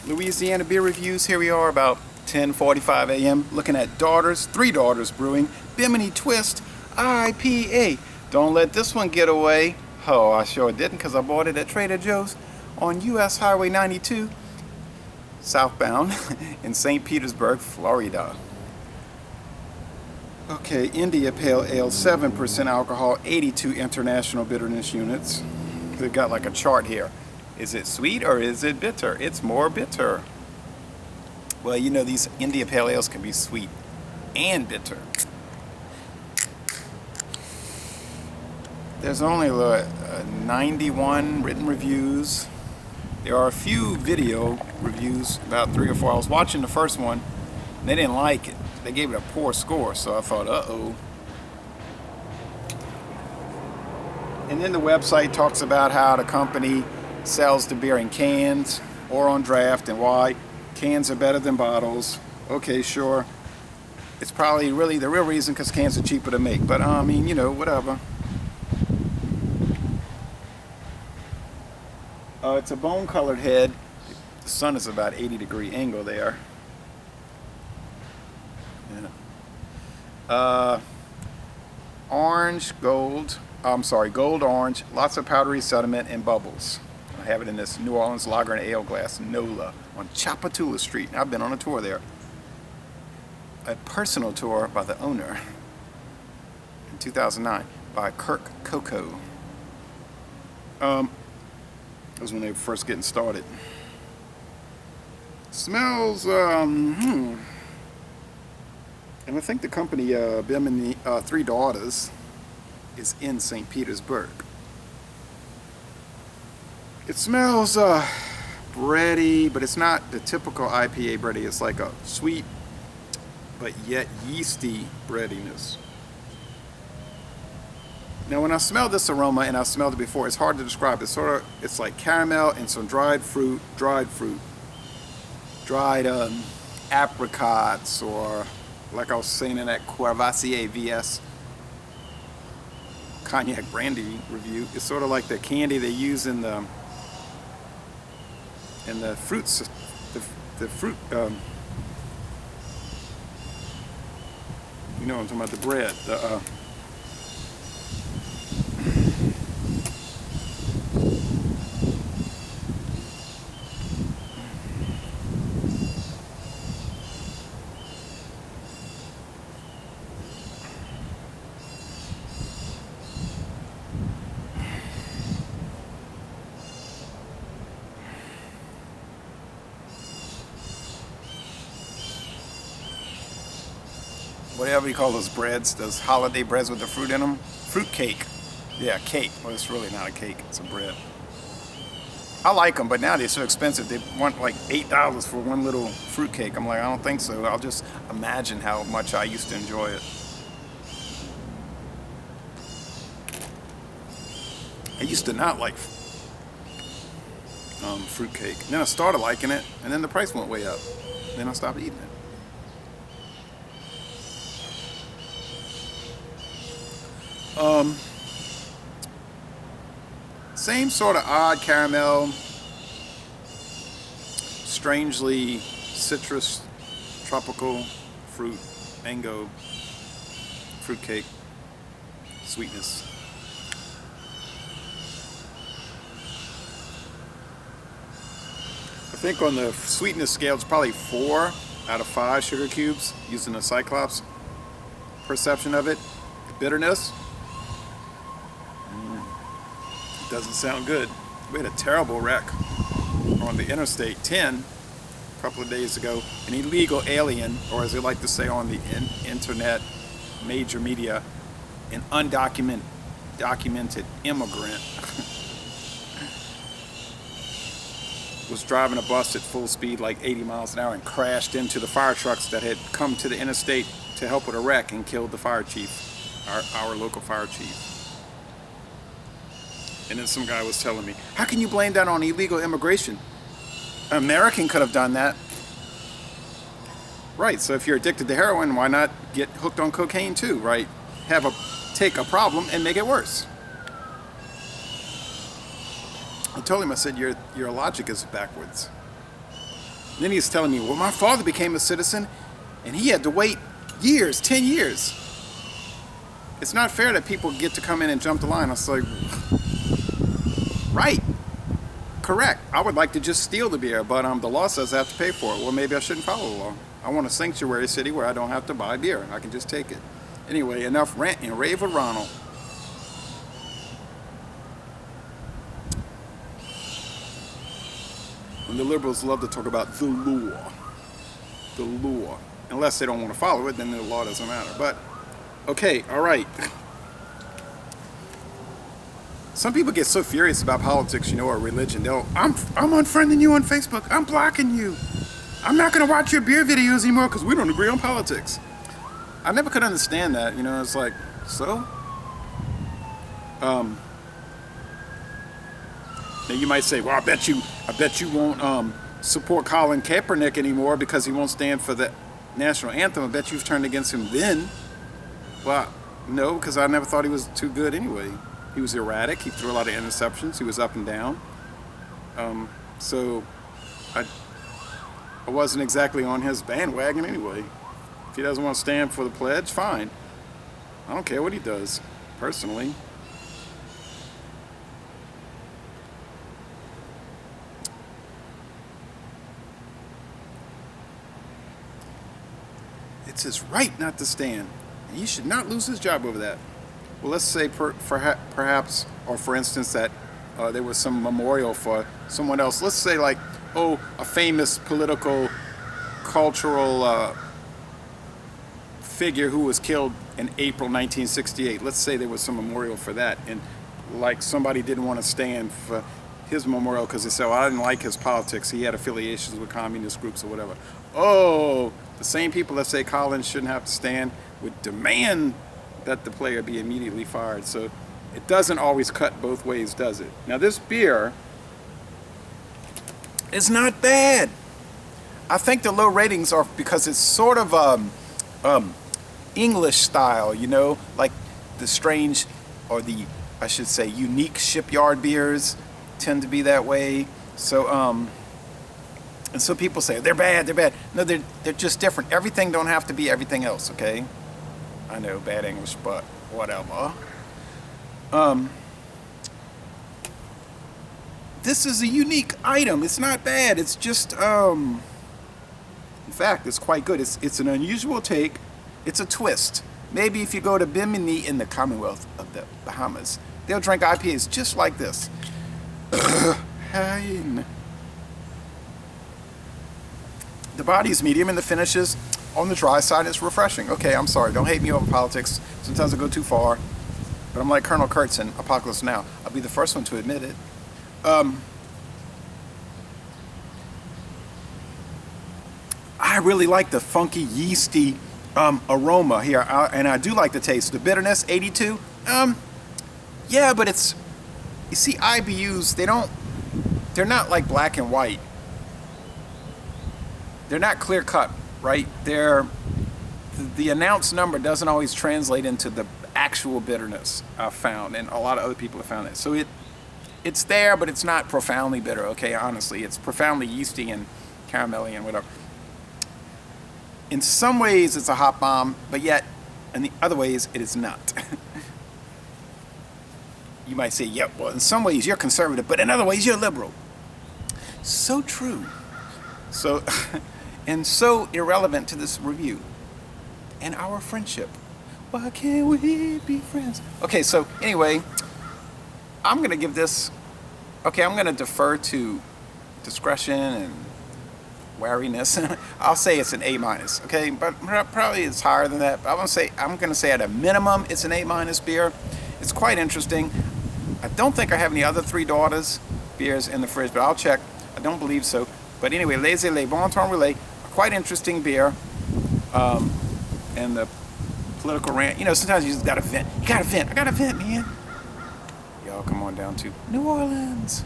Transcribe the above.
Louisiana beer reviews. Here we are about 10:45 a.m. looking at Three Daughters Brewing Bimini Twist IPA. Don't let this one get away. Oh, I sure didn't, because I bought it at Trader Joe's on US Highway 92 southbound in St. Petersburg, Florida. Okay, India Pale Ale, 7% alcohol, 82 international bitterness units. They've got like a chart here. Is it sweet or is it bitter? It's more bitter. Well, you know, these India Pale Ales can be sweet and bitter. There's only 91 written reviews. There are a few video reviews, about 3 or 4. I was watching the first one, and they didn't like it. They gave it a poor score, so I thought, uh-oh. And then the website talks about how the company sells the beer in cans or on draft and why cans are better than bottles. Okay, sure. It's probably really the real reason because cans are cheaper to make. But I mean, you know, whatever. It's a bone-colored head. The sun is about 80-degree angle there. Yeah. Orange, gold. I'm sorry, gold orange. Lots of powdery sediment and bubbles. I have it in this New Orleans lager and ale glass, Nola, on Chapatula Street. I've been on a tour there. A personal tour by the owner in 2009 by Kirk Coco. That was when they were first getting started. Smells, and I think the company Bimini, Three Daughters, is in St. Petersburg. It smells bready, but it's not the typical IPA bready. It's like a sweet, but yet yeasty breadiness. Now, when I smell this aroma, and I smelled it before, it's hard to describe. It's like caramel and some dried fruit, dried apricots, or like I was saying in that Courvoisier VS cognac brandy review. It's sort of like the candy they use in the fruits, the fruit. You know, I'm talking about the bread. Whatever you call those breads, those holiday breads with the fruit in them. Fruit cake. Yeah, cake. Well, it's really not a cake, it's a bread. I like them, but now they're so expensive. They want like $8 for one little fruit cake. I'm like, I don't think so. I'll just imagine how much I used to enjoy it. I used to not like fruit cake. Then I started liking it, and then the price went way up. Then I stopped eating it. Same sort of odd caramel, strangely citrus, tropical fruit, mango, fruitcake, sweetness. I think on the sweetness scale, it's probably 4 out of 5 sugar cubes using the Cyclops perception of it. The bitterness. Doesn't sound good. We had a terrible wreck on the Interstate 10 a couple of days ago. An illegal alien, or as they like to say on the internet, major media, an undocumented immigrant was driving a bus at full speed, like 80 miles an hour, and crashed into the fire trucks that had come to the interstate to help with a wreck and killed the fire chief, our local fire chief. And then some guy was telling me, how can you blame that on illegal immigration? An American could have done that. Right, so if you're addicted to heroin, why not get hooked on cocaine too, right? Take a problem and make it worse. I told him, I said, your logic is backwards. Then he's telling me, well, my father became a citizen and he had to wait years, 10 years. It's not fair that people get to come in and jump the line. I was like, right, correct. I would like to just steal the beer, but the law says I have to pay for it. Well, maybe I shouldn't follow the law. I want a sanctuary city where I don't have to buy beer. I can just take it. Anyway, enough rant and rave with Ronald. And the liberals love to talk about the law. The law. Unless they don't want to follow it, then the law doesn't matter. But, okay, all right. Some people get so furious about politics, or religion. I'm unfriending you on Facebook. I'm blocking you. I'm not going to watch your beer videos anymore because we don't agree on politics. I never could understand that. It's like, so? Now you might say, well, I bet you won't support Colin Kaepernick anymore because he won't stand for the national anthem. I bet you've turned against him then. Well, no, because I never thought he was too good anyway. He was erratic. He threw a lot of interceptions. He was up and down. So I wasn't exactly on his bandwagon anyway. If he doesn't want to stand for the pledge, fine. I don't care what he does, personally. It's his right not to stand. And he should not lose his job over that. Well, let's say perhaps, or for instance, that there was some memorial for someone else. Let's say like, a famous political, cultural figure who was killed in April 1968. Let's say there was some memorial for that. And like somebody didn't want to stand for his memorial because they said, well, I didn't like his politics. He had affiliations with communist groups or whatever. The same people that say Collins shouldn't have to stand would demand that the player be immediately fired. So it doesn't always cut both ways, does it? Now this beer is not bad. I think the low ratings are because it's sort of English style, like the strange, or I should say unique shipyard beers tend to be that way. So and so people say they're bad. No, they're just different. Everything don't have to be everything else, okay? I know, bad English, but whatever. This is a unique item. It's not bad. It's just, in fact, it's quite good. It's an unusual take. It's a twist. Maybe if you go to Bimini in the Commonwealth of the Bahamas, they'll drink IPAs just like this. The body is medium and the finish is on the dry side. It's refreshing. Okay, I'm sorry. Don't hate me over politics. Sometimes I go too far. But I'm like Colonel Kurtz in Apocalypse Now. I'll be the first one to admit it. I really like the funky, yeasty aroma here. And I do like the taste. The bitterness, 82. Yeah, but it's... You see, IBUs, they're not like black and white. They're not clear cut, right? The announced number doesn't always translate into the actual bitterness I've found, and a lot of other people have found it. So it's there, but it's not profoundly bitter, okay, honestly. It's profoundly yeasty and caramelly and whatever. In some ways, it's a hop bomb, but yet, in the other ways, it is not. You might say, yeah, well, in some ways, you're conservative, but in other ways, you're liberal. So true. So... and so irrelevant to this review and our friendship. Why can't we be friends? Okay, so anyway, I'm going to give this, I'm going to defer to discretion and wariness. I'll say it's an A-, okay? But probably it's higher than that. But I'm going to say at a minimum, it's an A- beer. It's quite interesting. I don't think I have any other Three Daughters beers in the fridge, but I'll check. I don't believe so. But anyway, Laissez les Bon Temps Relais, quite interesting beer. And the political rant, sometimes you just gotta vent. You gotta vent. I gotta vent, man. Y'all come on down to New Orleans.